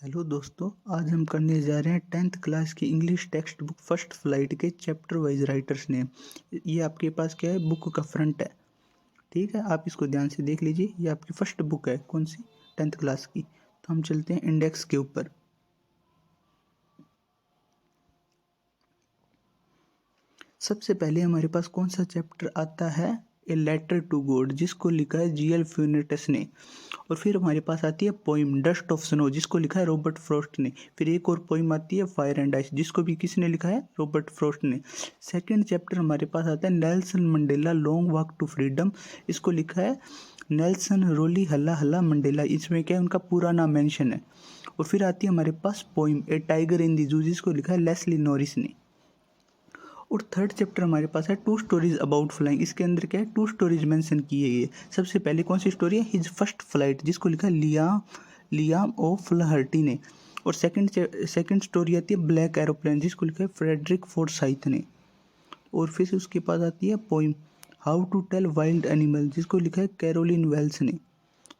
Hello दोस्तों, आज हम करने जा रहे हैं 10th क्लास की English text book first flight के चैप्टर वाइज राइटर्स नेम। ये आपके पास क्या है, बुक का फ्रंट है। ठीक है, आप इसको ध्यान से देख लीजिए। ये आपकी फर्स्ट बुक है, कौन सी, 10th क्लास की। तो हम चलते हैं इंडेक्स के ऊपर। सबसे पहले हमारे पास कौन सा चैप्टर आता है, ए लेटर टू गॉड, जिसको लिखा है जीएल फ्यूनेटस ने। और फिर हमारे पास आती है पोइम डस्ट ऑफ स्नो, जिसको लिखा है रॉबर्ट फ्रॉस्ट ने। फिर एक और पोइम आती है फायर एंड आइस, जिसको भी किसने लिखा है, रॉबर्ट फ्रॉस्ट ने। सेकंड चैप्टर हमारे पास आता है Nelson Mandela long walk to freedom, इसको लिखा है नेल्सन रोली हल्ला हल्ला मंडेला। इसमें क्या है, उनका पूरा नाम मेंशन है। और फिर आती है हमारे पास poem a tiger in the zoo, जिसको लिखा है लेस्ली नॉरिस ने। और थर्ड चैप्टर हमारे पास है टू स्टोरीज अबाउट फ्लाइंग। इसके अंदर क्या है, टू स्टोरीज मेंशन की है। ये सबसे पहले कौन सी स्टोरी है, हिज फर्स्ट फ्लाइट, जिसको लिखा है लियाम ओ फ्लहर्टी ने। और सेकंड स्टोरी आती है ब्लैक एरोप्लेन, जिसको लिखा है फ्रेडरिक फोर्साइथ ने। और फिर उसके पास आती है poem how to tell wild animal, जिसको लिखा है कैरोलिन वेल्स ने।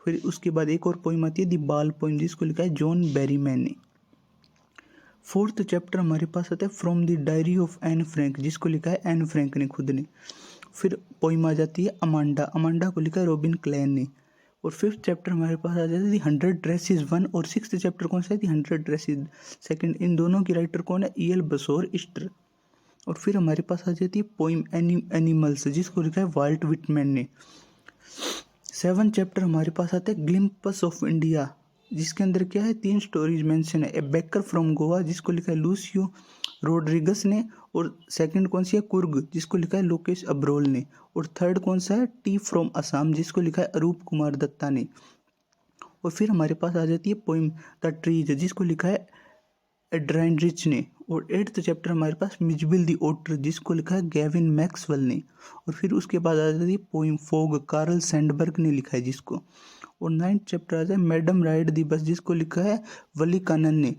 फिर उसके बाद एक और पोइम आती है द बाल पोइम, जिसको लिखा है जॉन बेरीमैन ने। फोर्थ चैप्टर हमारे पास आता है from the diary of Anne Frank, जिसको लिखा है एन फ्रैंक ने खुद ने। फिर पोइम आ जाती है अमांडा को लिखा है रॉबिन क्लैन ने। और फिफ्थ चैप्टर हमारे पास आ जाता है दी 100 ड्रेसेस 1। और सिक्स्थ चैप्टर कौन सा है, दी 100 ड्रेसेस सेकंड। इन दोनों की राइटर कौन है, ईएल बसोर इस्टर। और फिर हमारे पास आ जाती है पोइम एनिमल्स, जिसको लिखा है वाल्ट विटमैन ने। सेवन चैप्टर हमारे पास आता है ग्लिम्पस ऑफ इंडिया, जिसके अंदर क्या है, 3 स्टोरीज मेंशन है। ए बेकर फ्रॉम गोवा, जिसको लिखा है लूसियो रोड्रिगस ने। और सेकंड कौन सी है, कुर्ग, जिसको लिखा है लोकेश अब्रोल ने। और थर्ड कौन सा है, टी फ्रॉम असम, जिसको लिखा है अरूप कुमार दत्ता ने। और फिर हमारे पास आ जाती है पोइम द ट्रीज, जिसको लिखा है एड्राइन रिच ने। और एट्थ चैप्टर हमारे पास मिजबिल दी ओटर, जिसको लिखा है गेविन मैक्सवेल ने। और फिर उसके बाद आ जाती है पोइम फोग, कार्ल सैंडबर्ग ने लिखा है जिसको। और नाइन्थ चैप्टर आ जाए मैडम राइड दी बस, जिसको लिखा है वली कानन ने।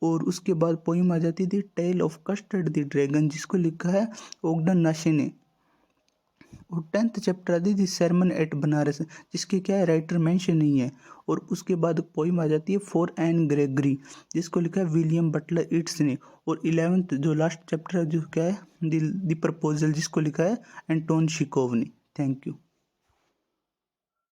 और उसके बाद पोइम आ जाती थी tale of custard the dragon, जिसको लिखा है ओगडन नाशे ने। और 10th चैप्टर आती थी सरमन एट बनारस, जिसके क्या है, राइटर मेंशन नहीं है। और उसके बाद पोइम आ जाती है फॉर एन ग्रेगरी, जिसको लिखा है विलियम बटलर इट्स ने। और 11th जो लास्ट चैप्टर है, जो क्या है, द प्रपोजल, जिसको लिखा है एंटोन शिकोव ने। Thank you.